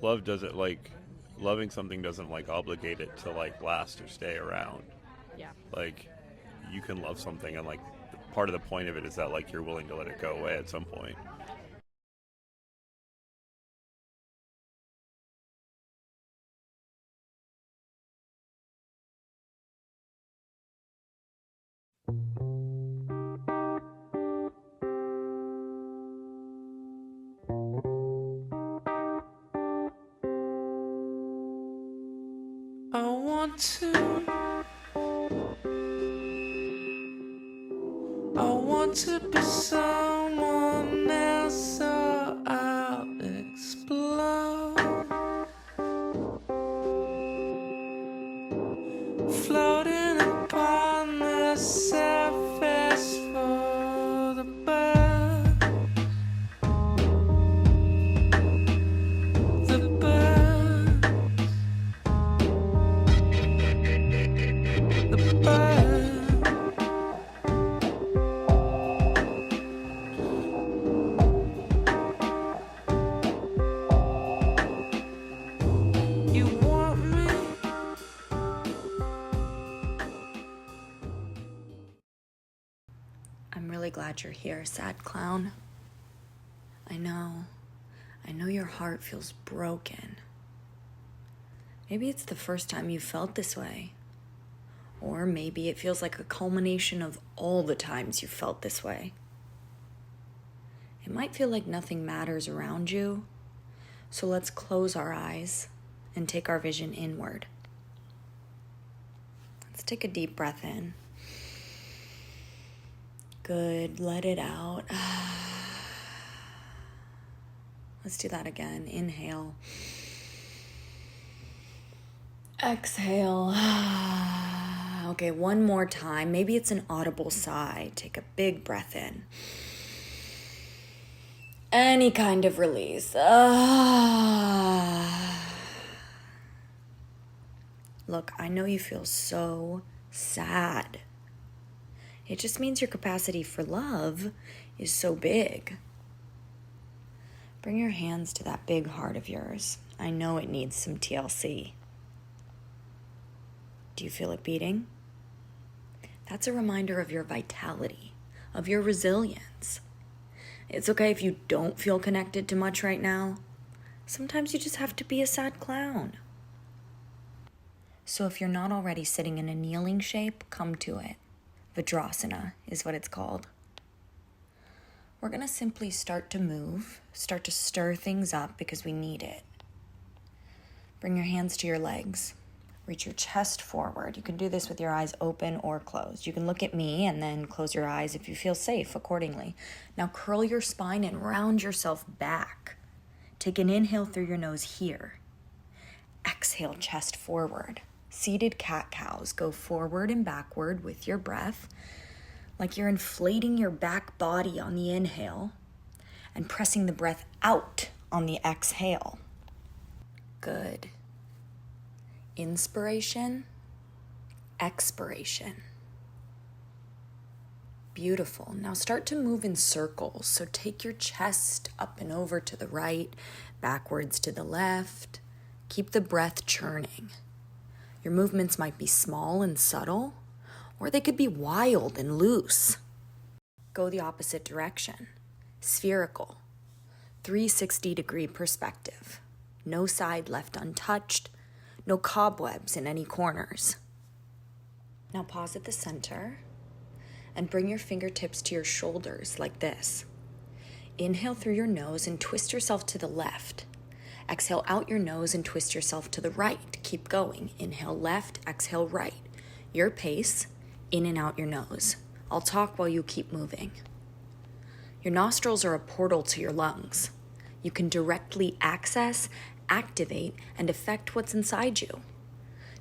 love doesn't like loving something doesn't like obligate it to like last or stay around. Yeah. Like you can love something and like part of the point of it is that like you're willing to let it go away at some point. I want to be someone else, so I'll explode, floating upon the surface for the bird, the bird, the bird. You want me? I'm really glad you're here, sad clown. I know your heart feels broken. Maybe it's the first time you've felt this way. Or maybe it feels like a culmination of all the times you've felt this way. It might feel like nothing matters around you, so let's close our eyes and take our vision inward. Let's take a deep breath in. Good, let it out. Let's do that again. Inhale. Exhale. Okay, one more time. Maybe it's an audible sigh. Take a big breath in. Any kind of release. Look, I know you feel so sad. It just means your capacity for love is so big. Bring your hands to that big heart of yours. I know it needs some TLC. Do you feel it beating? That's a reminder of your vitality, of your resilience. It's okay if you don't feel connected to much right now. Sometimes you just have to be a sad clown. So if you're not already sitting in a kneeling shape, come to it. 𝘂𝓸𝓰𝓪 is what it's called. We're going to simply start to move, start to stir things up because we need it. Bring your hands to your legs. Reach your chest forward. You can do this with your eyes open or closed. You can look at me and then close your eyes if you feel safe accordingly. Now curl your spine and round yourself back. Take an inhale through your nose here. Exhale, chest forward. Seated cat-cows. Go forward and backward with your breath, like you're inflating your back body on the inhale and pressing the breath out on the exhale. Good. Inspiration, expiration. Beautiful. Now start to move in circles. So take your chest up and over to the right, backwards to the left. Keep the breath churning. Your movements might be small and subtle, or they could be wild and loose. Go the opposite direction. Spherical. 360-degree perspective. No side left untouched. No cobwebs in any corners. Now pause at the center and bring your fingertips to your shoulders like this. Inhale through your nose and twist yourself to the left. Exhale out your nose and twist yourself to the right. Keep going. Inhale left, exhale right. Your pace, in and out your nose. I'll talk while you keep moving. Your nostrils are a portal to your lungs. You can directly access, activate, and affect what's inside you.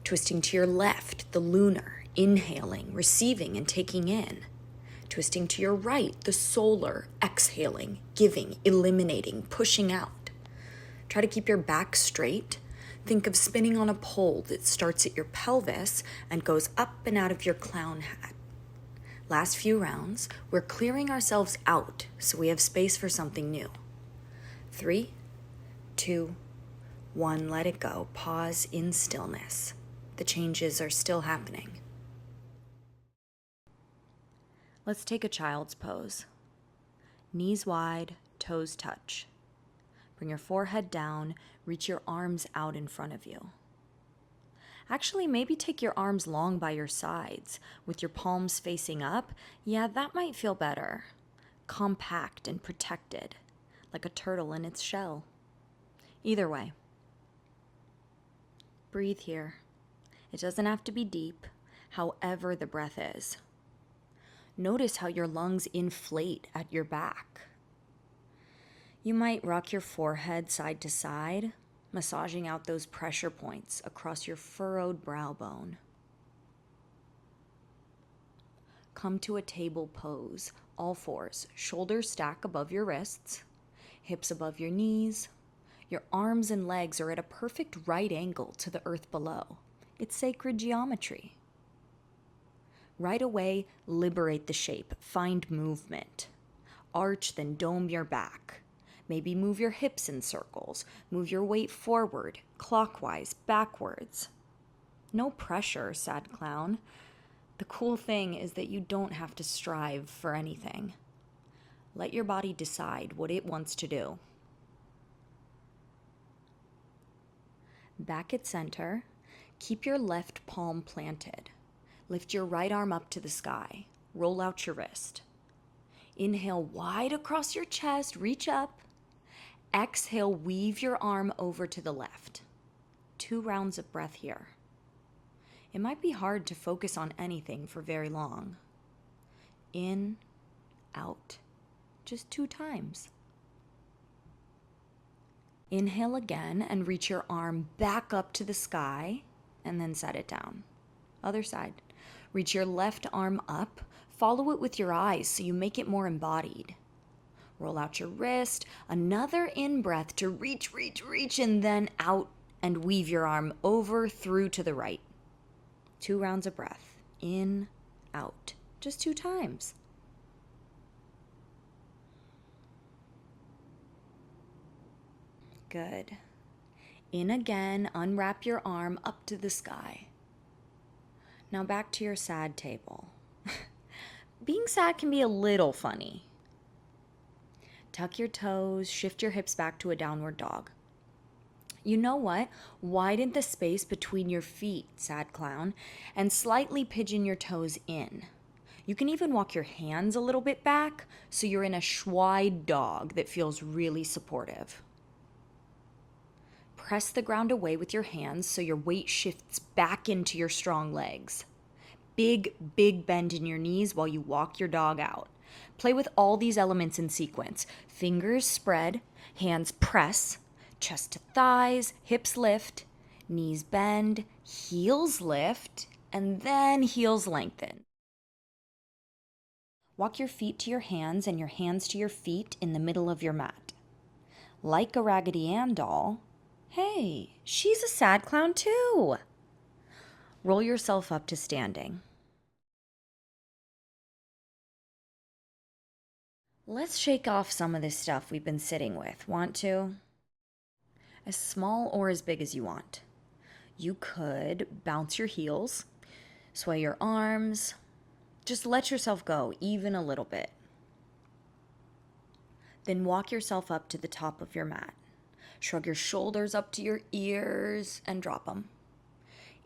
Twisting to your left, the lunar, inhaling, receiving, and taking in. Twisting to your right, the solar, exhaling, giving, eliminating, pushing out. Try to keep your back straight. Think of spinning on a pole that starts at your pelvis and goes up and out of your clown hat. Last few rounds, we're clearing ourselves out so we have space for something new. 3, 2, 1, let it go. Pause in stillness. The changes are still happening. Let's take a child's pose. Knees wide, toes touch. Bring your forehead down, reach your arms out in front of you. Actually, maybe take your arms long by your sides, with your palms facing up. Yeah, that might feel better. Compact and protected, like a turtle in its shell. Either way. Breathe here. It doesn't have to be deep, however the breath is. Notice how your lungs inflate at your back. You might rock your forehead side to side, massaging out those pressure points across your furrowed brow bone. Come to a table pose, all fours, shoulders stack above your wrists, hips above your knees. Your arms and legs are at a perfect right angle to the earth below. It's sacred geometry. Right away, liberate the shape, find movement. Arch, then dome your back. Maybe move your hips in circles, move your weight forward, clockwise, backwards. No pressure, sad clown. The cool thing is that you don't have to strive for anything. Let your body decide what it wants to do. Back at center, keep your left palm planted. Lift your right arm up to the sky. Roll out your wrist. Inhale wide across your chest, reach up. Exhale, weave your arm over to the left. 2 rounds of breath here. It might be hard to focus on anything for very long. In, out, just 2 times. Inhale again and reach your arm back up to the sky and then set it down. Other side. Reach your left arm up. Follow it with your eyes so you make it more embodied. Roll out your wrist. Another in-breath to reach, and then out and weave your arm over through to the right. 2 rounds of breath. In, out. Just 2 times. Good. In again, unwrap your arm up to the sky. Now back to your sad table. Being sad can be a little funny. Tuck your toes, shift your hips back to a downward dog. You know what? Widen the space between your feet, sad clown, and slightly pigeon your toes in. You can even walk your hands a little bit back so you're in a 𝘨𝑚 dog that feels really supportive. Press the ground away with your hands so your weight shifts back into your strong legs. Big bend in your knees while you walk your dog out. Play with all these elements in sequence. Fingers spread, hands press, chest to thighs, hips lift, knees bend, heels lift, and then heels lengthen. Walk your feet to your hands and your hands to your feet in the middle of your mat. Like a Raggedy Ann doll, hey, she's a sad clown too. Roll yourself up to standing. Let's shake off some of this stuff we've been sitting with. Want to? As small or as big as you want. You could bounce your heels, sway your arms. Just let yourself go, even a little bit. Then walk yourself up to the top of your mat. Shrug your shoulders up to your ears and drop them.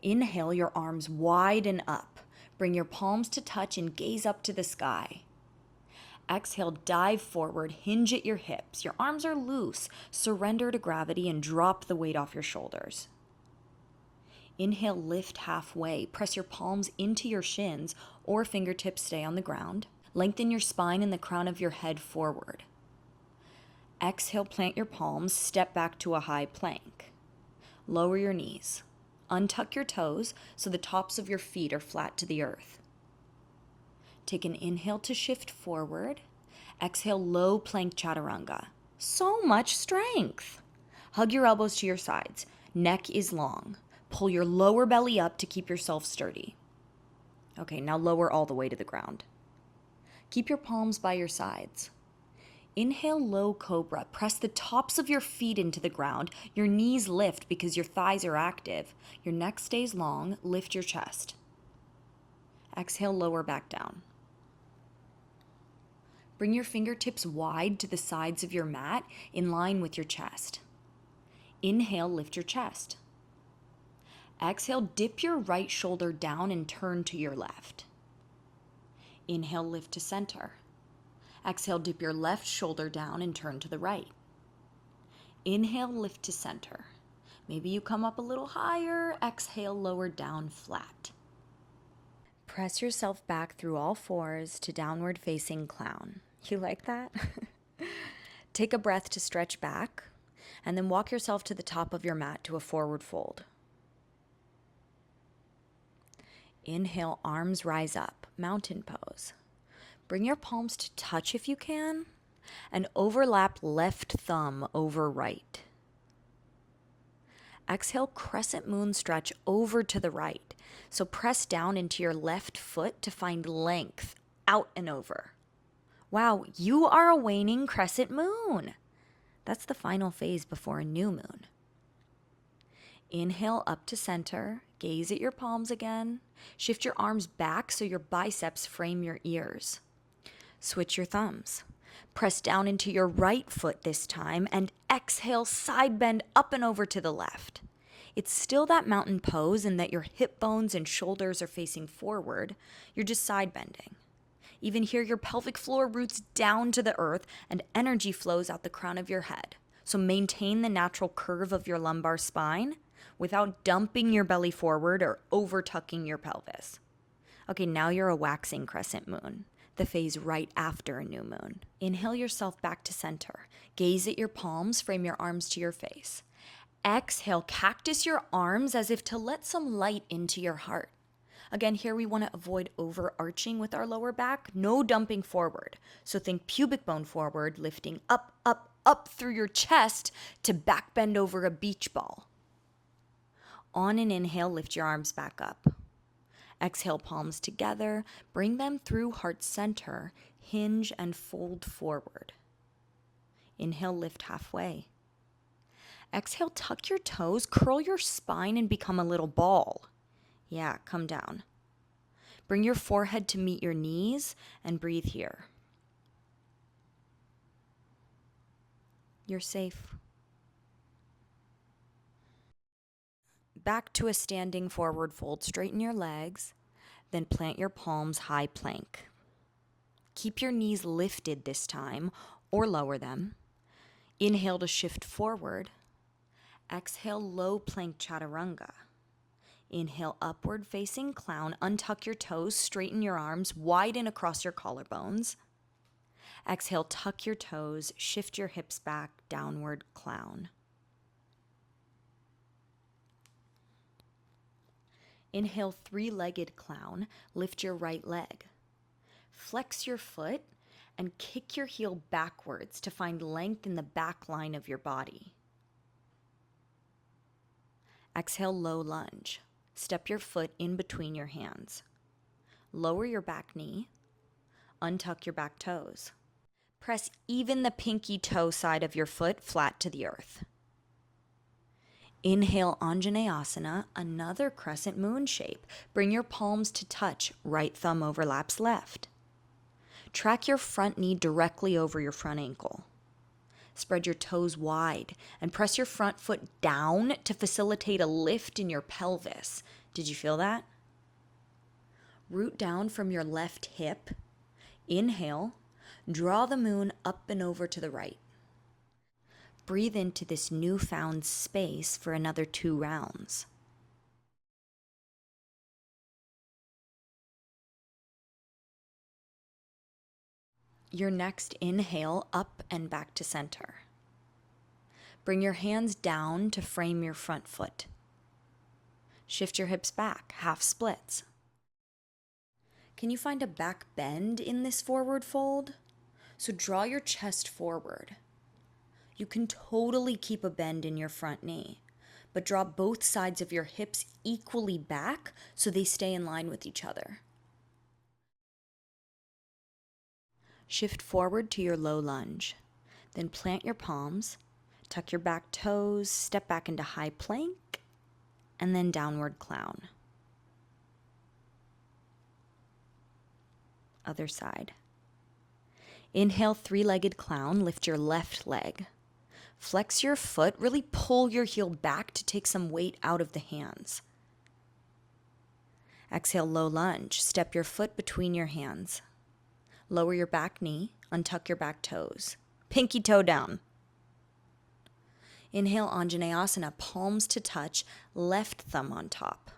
Inhale your arms wide and up. Bring your palms to touch and gaze up to the sky. Exhale, dive forward, hinge at your hips. Your arms are loose. Surrender to gravity and drop the weight off your shoulders. Inhale, lift halfway. Press your palms into your shins or fingertips stay on the ground. Lengthen your spine and the crown of your head forward. Exhale, plant your palms, step back to a high plank. Lower your knees. Untuck your toes so the tops of your feet are flat to the earth. Take an inhale to shift forward. Exhale, low plank chaturanga. So much strength. Hug your elbows to your sides. Neck is long. Pull your lower belly up to keep yourself sturdy. Okay, now lower all the way to the ground. Keep your palms by your sides. Inhale, low cobra. Press the tops of your feet into the ground. Your knees lift because your thighs are active. Your neck stays long. Lift your chest. Exhale, lower back down. Bring your fingertips wide to the sides of your mat in line with your chest. Inhale, lift your chest. Exhale, dip your right shoulder down and turn to your left. Inhale, lift to center. Exhale, dip your left shoulder down and turn to the right. Inhale, lift to center. Maybe you come up a little higher. Exhale, lower down flat. Press yourself back through all fours to downward facing clown. You like that? Take a breath to stretch back, and then walk yourself to the top of your mat to a forward fold. Inhale, arms rise up, mountain pose. Bring your palms to touch if you can, and overlap left thumb over right. Exhale, crescent moon stretch over to the right. So press down into your left foot to find length, out and over. Wow, you are a waning crescent moon. That's the final phase before a new moon. Inhale up to center, gaze at your palms again. Shift your arms back so your biceps frame your ears. Switch your thumbs. Press down into your right foot this time and exhale, side bend up and over to the left. It's still that mountain pose in that your hip bones and shoulders are facing forward. You're just side bending. Even here, your pelvic floor roots down to the earth and energy flows out the crown of your head. So maintain the natural curve of your lumbar spine without dumping your belly forward or over tucking your pelvis. Okay, now you're a waxing crescent moon, the phase right after a new moon. Inhale yourself back to center. Gaze at your palms, frame your arms to your face. Exhale, cactus your arms as if to let some light into your heart. Again, here we want to avoid overarching with our lower back, no dumping forward. So think pubic bone forward, lifting up, up, up through your chest to back bend over a beach ball. On an inhale, lift your arms back up. Exhale, palms together, bring them through heart center, hinge and fold forward. Inhale, lift halfway. Exhale, tuck your toes, curl your spine and become a little ball. Yeah, come down. Bring your forehead to meet your knees and breathe here. You're safe. Back to a standing forward fold. Straighten your legs, then plant your palms high plank. Keep your knees lifted this time, or lower them. Inhale to shift forward. Exhale, low plank chaturanga. Inhale, upward facing clown. Untuck your toes, straighten your arms, widen across your collarbones. Exhale, tuck your toes, shift your hips back, downward clown. Inhale, three-legged clown. Lift your right leg. Flex your foot and kick your heel backwards to find length in the back line of your body. Exhale, low lunge. Step your foot in between your hands. Lower your back knee. Untuck your back toes. Press even the pinky toe side of your foot flat to the earth. Inhale, 𝘂𝑚𝑟𝑒, another crescent moon shape. Bring your palms to touch. Right thumb overlaps left. Track your front knee directly over your front ankle. Spread your toes wide and press your front foot down to facilitate a lift in your pelvis. Did you feel that? Root down from your left hip. Inhale, draw the moon up and over to the right. Breathe into this newfound space for another 2 rounds. Your next inhale, up and back to center. Bring your hands down to frame your front foot. Shift your hips back, half splits. Can you find a back bend in this forward fold? So draw your chest forward. You can totally keep a bend in your front knee, but draw both sides of your hips equally back so they stay in line with each other. Shift forward to your low lunge. Then plant your palms, tuck your back toes, step back into high plank, and then downward clown. Other side. Inhale, three-legged clown. Lift your left leg. Flex your foot. Really pull your heel back to take some weight out of the hands. Exhale, low lunge. Step your foot between your hands. Lower your back knee. Untuck your back toes. Pinky toe down. Inhale, Anjaneyasana, palms to touch, left thumb on top.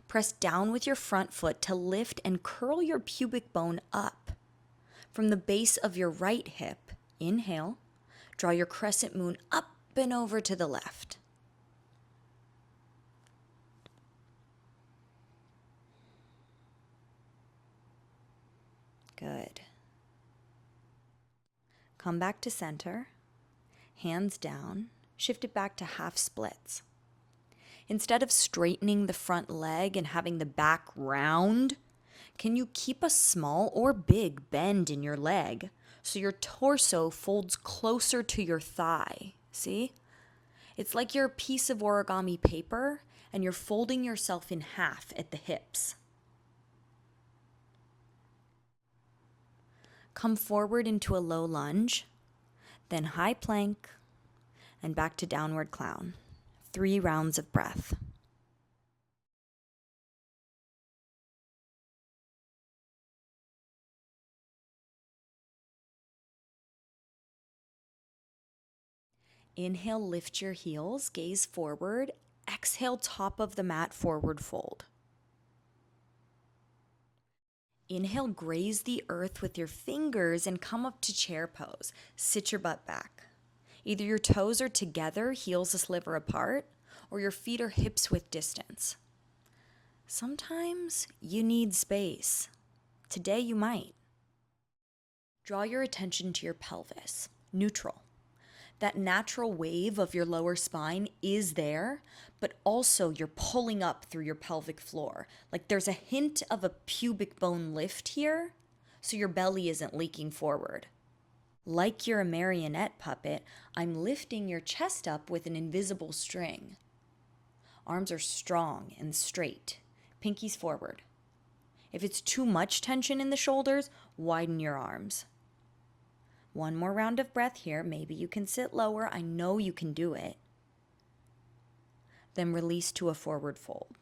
Press down with your front foot to lift and curl your pubic bone up. From the base of your right hip, inhale, draw your crescent moon up and over to the left. Good. Come back to center, hands down, shift it back to half splits. Instead of straightening the front leg and having the back round, can you keep a small or big bend in your leg so your torso folds closer to your thigh? See? It's like you're a piece of origami paper and you're folding yourself in half at the hips. Come forward into a low lunge, then high plank, and back to downward clown. 3 rounds of breath. Inhale, lift your heels, gaze forward. Exhale, top of the mat, forward fold. Inhale, graze the earth with your fingers and come up to chair pose. Sit your butt back. Either your toes are together, heels a sliver apart, or your feet are hips width distance. Sometimes you need space. Today you might. Draw your attention to your pelvis, neutral. That natural wave of your lower spine is there, but also you're pulling up through your pelvic floor. Like there's a hint of a pubic bone lift here, so your belly isn't leaking forward. Like you're a marionette puppet, I'm lifting your chest up with an invisible string. Arms are strong and straight, pinkies forward. If it's too much tension in the shoulders, widen your arms. One more round of breath here. Maybe you can sit lower. I know you can do it. Then release to a forward fold.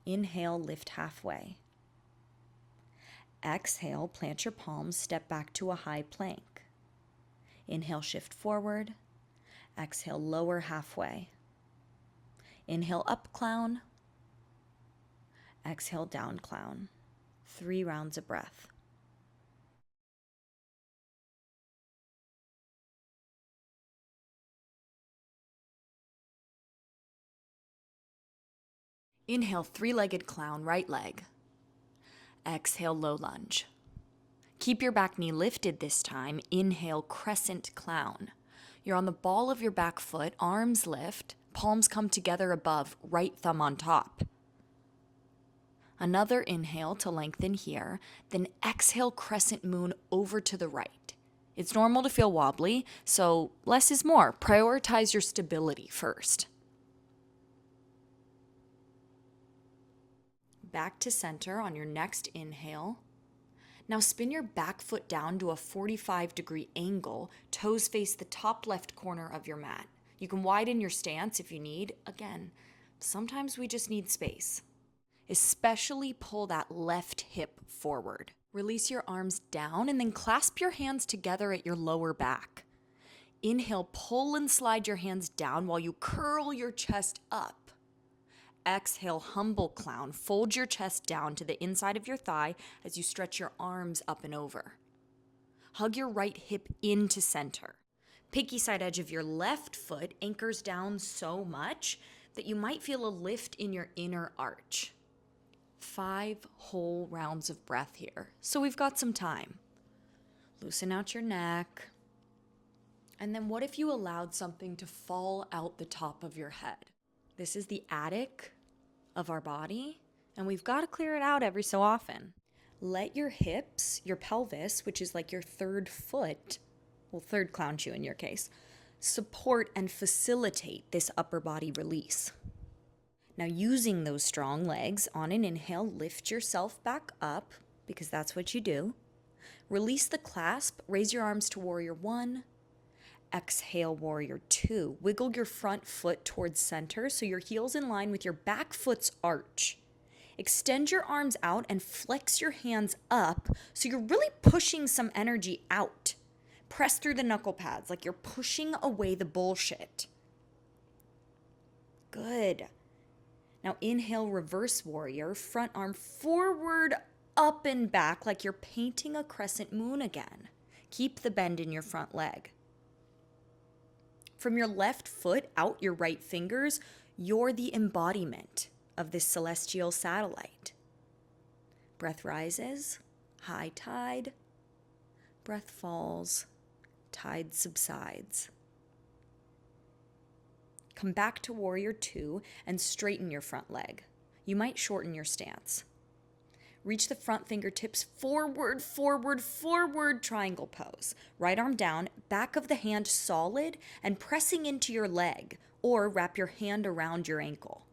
Inhale, lift halfway. Exhale, plant your palms, step back to a high plank. Inhale, shift forward. Exhale, lower halfway. Inhale, up clown. Exhale, down clown. 3 rounds of breath. Inhale, three-legged clown, right leg. Exhale, low lunge. Keep your back knee lifted this time. Inhale, crescent clown. You're on the ball of your back foot, arms lift, palms come together above, right thumb on top. Another inhale to lengthen here, then exhale, crescent moon over to the right. It's normal to feel wobbly, so less is more. Prioritize your stability first. Back to center on your next inhale. Now spin your back foot down to a 45-degree angle. Toes face the top left corner of your mat. You can widen your stance if you need. Again, sometimes we just need space. Especially pull that left hip forward. Release your arms down and then clasp your hands together at your lower back. Inhale, pull and slide your hands down while you curl your chest up. Exhale, humble clown. Fold your chest down to the inside of your thigh as you stretch your arms up and over. Hug your right hip into center. Pinky side edge of your left foot anchors down so much that you might feel a lift in your inner arch. 5 whole rounds of breath here, so we've got some time. Loosen out your neck. And then what if you allowed something to fall out the top of your head? This is the attic of our body, and we've got to clear it out every so often. Let your hips, your pelvis, which is like your third foot, well, third clown shoe in your case, support and facilitate this upper body release. Now, using those strong legs, on an inhale, lift yourself back up, because that's what you do. Release the clasp, raise your arms to warrior one. Exhale, warrior two. Wiggle your front foot towards center so your heel's in line with your back foot's arch. Extend your arms out and flex your hands up so you're really pushing some energy out. Press through the knuckle pads like you're pushing away the bullshit. Good. Now inhale, reverse warrior, front arm forward, up and back like you're painting a crescent moon again. Keep the bend in your front leg. From your left foot out your right fingers, you're the embodiment of this celestial satellite. Breath rises, high tide. Breath falls, tide subsides. Come back to warrior two and straighten your front leg. You might shorten your stance. Reach the front fingertips forward, forward, forward, triangle pose. Right arm down, back of the hand solid and pressing into your leg, or wrap your hand around your ankle.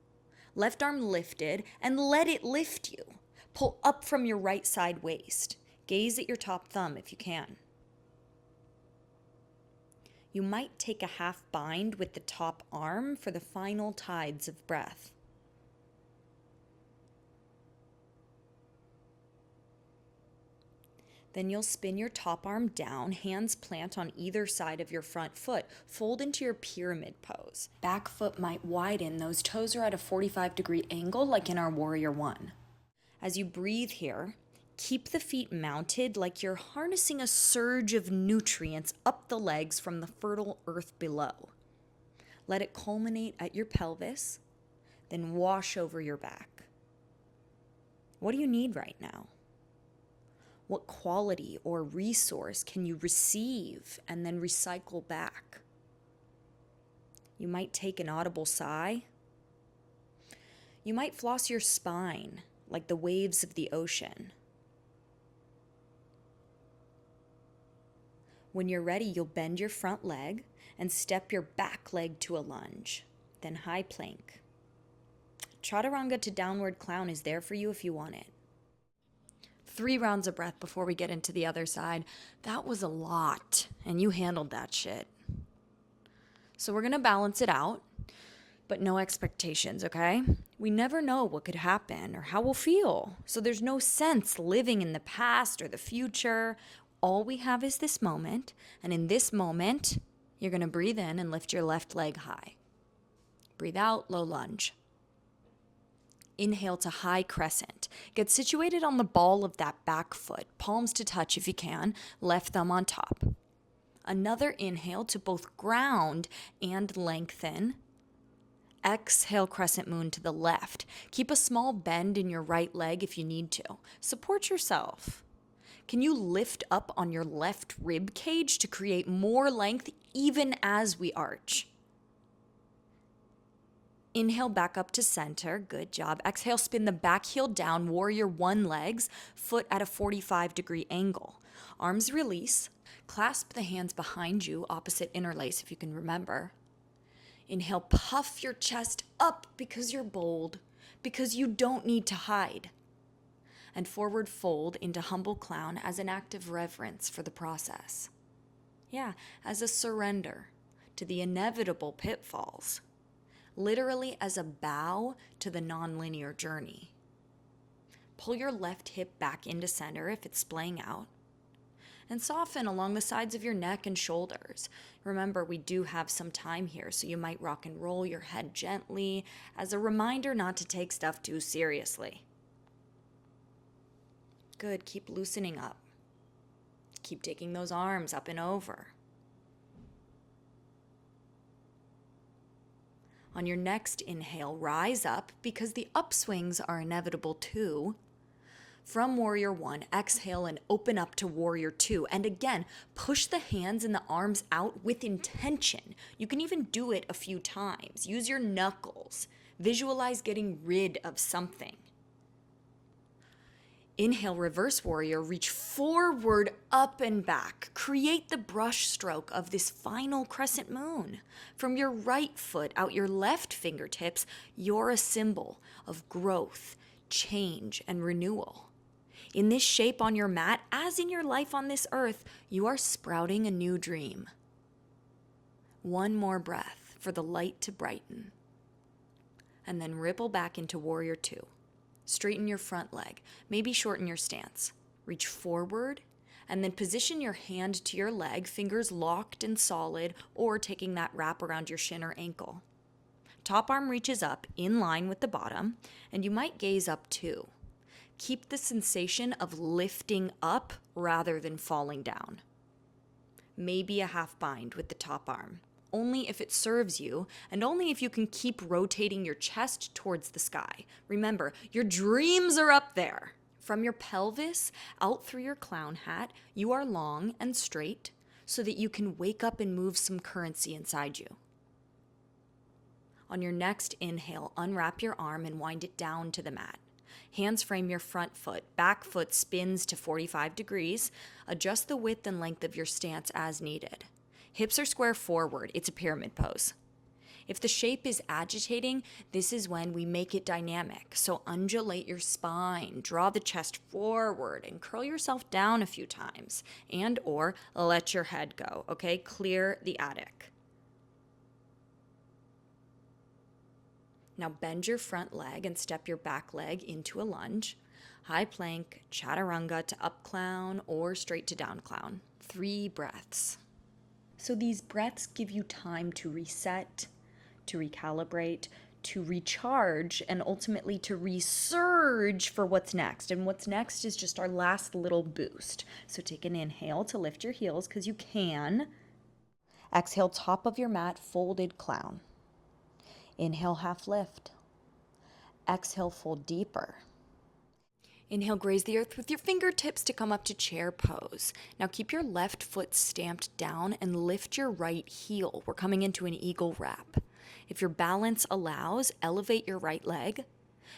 Left arm lifted and let it lift you. Pull up from your right side waist. Gaze at your top thumb if you can. You might take a half bind with the top arm for the final tides of breath. Then you'll spin your top arm down, hands plant on either side of your front foot. Fold into your pyramid pose. Back foot might widen. Those toes are at a 45-degree angle like in our warrior one. As you breathe here, keep the feet mounted like you're harnessing a surge of nutrients up the legs from the fertile earth below. Let it culminate at your pelvis, then wash over your back. What do you need right now? What quality or resource can you receive and then recycle back? You might take an audible sigh. You might floss your spine like the waves of the ocean. When you're ready, you'll bend your front leg and step your back leg to a lunge, then high plank. 𝘠𝑙𝑢𝑟𝑎𝑛𝑔𝑎 to downward clown is there for you if you want it. 3 rounds of breath before we get into the other side. That was a lot, and you handled that shit. So we're gonna balance it out, but no expectations, okay? We never know what could happen or how we'll feel. So there's no sense living in the past or the future. All we have is this moment, and in this moment, you're gonna breathe in and lift your left leg high. Breathe out, low lunge. Inhale to high crescent. Get situated on the ball of that back foot, palms to touch if you can, left thumb on top. Another inhale to both ground and lengthen. Exhale, crescent moon to the left. Keep a small bend in your right leg if you need to. Support yourself. Can you lift up on your left rib cage to create more length even as we arch? Inhale back up to center. Good job. Exhale, spin the back heel down, warrior one legs, foot at a 45-degree angle. Arms release. Clasp the hands behind you, opposite interlace if you can remember. Inhale, puff your chest up because you're bold, because you don't need to hide. And forward fold into humble clown as an act of reverence for the process. Yeah, as a surrender to the inevitable pitfalls. Literally as a bow to the non-linear journey. Pull your left hip back into center if it's splaying out. And soften along the sides of your neck and shoulders. Remember, we do have some time here, so you might rock and roll your head gently as a reminder not to take stuff too seriously. Good, keep loosening up. Keep taking those arms up and over. On your next inhale, rise up because the upswings are inevitable too. From warrior one, exhale and open up to warrior two. And again, push the hands and the arms out with intention. You can even do it a few times. Use your knuckles. Visualize getting rid of something. Inhale, reverse warrior, reach forward, up and back. Create the brush stroke of this final crescent moon. From your right foot out your left fingertips, you're a symbol of growth, change, and renewal. In this shape on your mat, as in your life on this earth, you are sprouting a new dream. One more breath for the light to brighten. And then ripple back into warrior two. Straighten your front leg, maybe shorten your stance. Reach forward, and then position your hand to your leg, fingers locked and solid, or taking that wrap around your shin or ankle. Top arm reaches up, in line with the bottom, and you might gaze up too. Keep the sensation of lifting up rather than falling down. Maybe a half bind with the top arm. Only if it serves you, and only if you can keep rotating your chest towards the sky. Remember, your dreams are up there. From your pelvis out through your clown hat, you are long and straight so that you can wake up and move some currency inside you. On your next inhale, unwrap your arm and wind it down to the mat. Hands frame your front foot, back foot spins to 45 degrees. Adjust the width and length of your stance as needed. Hips are square forward. It's a pyramid pose. If the shape is agitating, this is when we make it dynamic. So undulate your spine, draw the chest forward, and curl yourself down a few times. And or let your head go, okay? Clear the attic. Now bend your front leg and step your back leg into a lunge. High plank, chaturanga to up clown, or straight to down clown. 3 breaths. So these breaths give you time to reset, to recalibrate, to recharge, and ultimately to resurge for what's next. And what's next is just our last little boost. So take an inhale to lift your heels because you can. Exhale, top of your mat, folded clown. Inhale, half lift. Exhale, fold deeper. Inhale, graze the earth with your fingertips to come up to chair pose. Now keep your left foot stamped down and lift your right heel. We're coming into an eagle wrap. If your balance allows, elevate your right leg,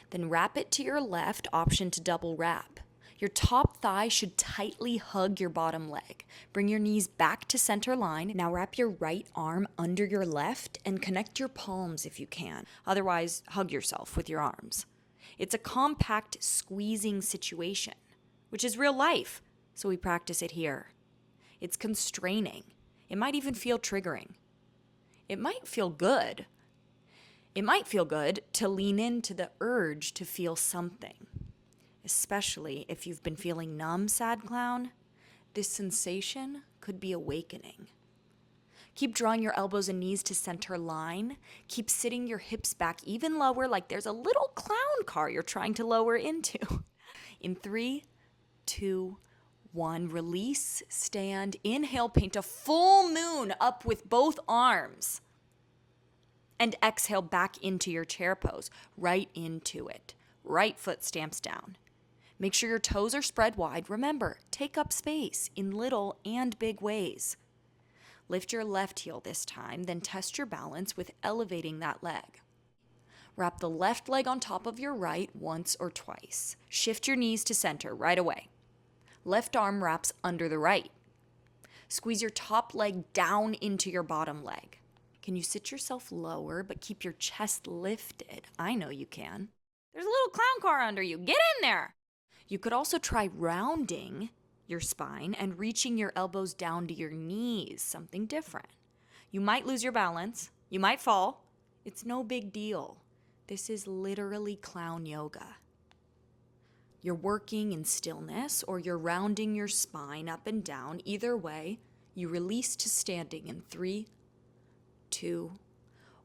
then wrap it to your left, option to double wrap. Your top thigh should tightly hug your bottom leg. Bring your knees back to center line. Now wrap your right arm under your left and connect your palms if you can. Otherwise, hug yourself with your arms. It's a compact squeezing situation, which is real life, so we practice it here. It's constraining. It might even feel triggering. It might feel good. It might feel good to lean into the urge to feel something, especially if you've been feeling numb, sad clown. This sensation could be awakening. Keep drawing your elbows and knees to center line. Keep sitting your hips back even lower like there's a little clown car you're trying to lower into. In 3, 2, 1, release, stand, inhale, paint a full moon up with both arms. And exhale back into your chair pose, right into it. Right foot stamps down. Make sure your toes are spread wide. Remember, take up space in little and big ways. Lift your left heel this time, then test your balance with elevating that leg. Wrap the left leg on top of your right once or twice. Shift your knees to center right away. Left arm wraps under the right. Squeeze your top leg down into your bottom leg. Can you sit yourself lower but keep your chest lifted? I know you can. There's a little clown car under you. Get in there! You could also try rounding your spine and reaching your elbows down to your knees, something different. You might lose your balance. You might fall. It's no big deal. This is literally clown yoga. You're working in stillness or you're rounding your spine up and down. Either way, you release to standing in 3, 2,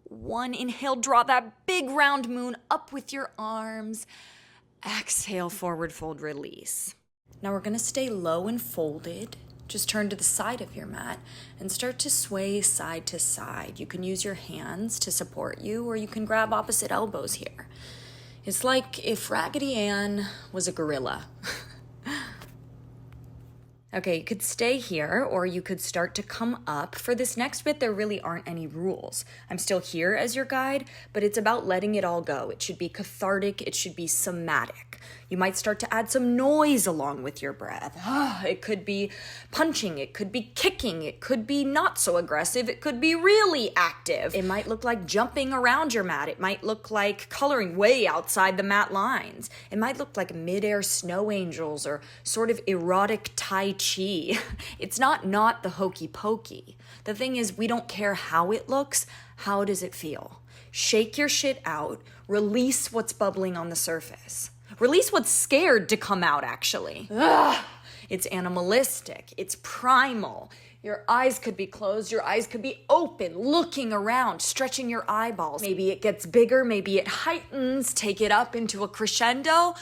1. Inhale, draw that big round moon up with your arms. Exhale, forward fold, release. Now we're going to stay low and folded. Just turn to the side of your mat and start to sway side to side. You can use your hands to support you, or you can grab opposite elbows here. It's like if Raggedy Ann was a gorilla. Okay, you could stay here or you could start to come up. For this next bit, there really aren't any rules. I'm still here as your guide, but it's about letting it all go. It should be cathartic, it should be somatic. You might start to add some noise along with your breath. It could be punching, it could be kicking, it could be not so aggressive, it could be really active. It might look like jumping around your mat. It might look like coloring way outside the mat lines. It might look like mid-air snow angels or sort of erotic Tai Chi. It's not the hokey pokey. The thing is, we don't care how it looks. How does it feel? Shake your shit out. Release what's bubbling on the surface. Release what's scared to come out, actually. It's animalistic. It's primal. Your eyes could be closed. Your eyes could be open, looking around, stretching your eyeballs. Maybe it gets bigger. Maybe it heightens. Take it up into a crescendo.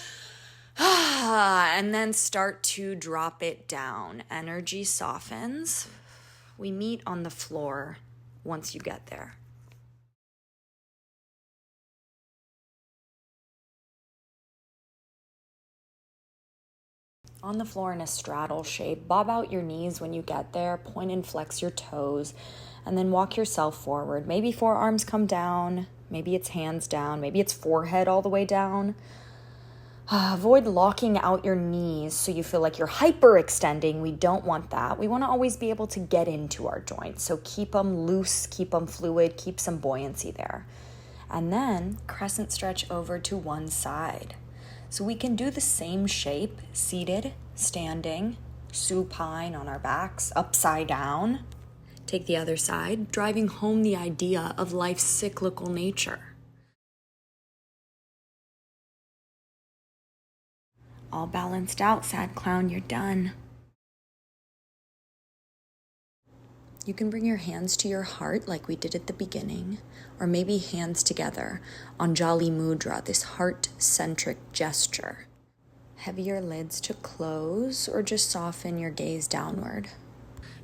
And then start to drop it down. Energy softens. We meet on the floor once you get there. On the floor in a straddle shape, bob out your knees when you get there, point and flex your toes, and then walk yourself forward. Maybe forearms come down, maybe it's hands down, maybe it's forehead all the way down. Avoid locking out your knees so you feel like you're hyperextending. We don't want that. We want to always be able to get into our joints. So keep them loose, keep them fluid, keep some buoyancy there. And then crescent stretch over to one side. So we can do the same shape, seated, standing, supine on our backs, upside down. Take the other side, driving home the idea of life's cyclical nature. All balanced out, sad clown, you're done. You can bring your hands to your heart like we did at the beginning, or maybe hands together on Jali Mudra, this heart-centric gesture. Heavier lids to close, or just soften your gaze downward.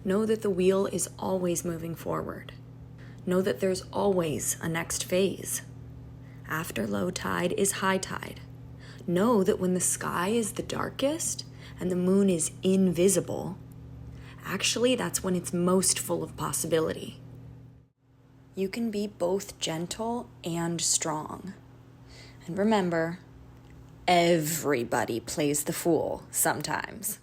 Know that the wheel is always moving forward. Know that there's always a next phase. After low tide is high tide. Know that when the sky is the darkest and the moon is invisible, actually, that's when it's most full of possibility. You can be both gentle and strong. And remember, everybody plays the fool sometimes.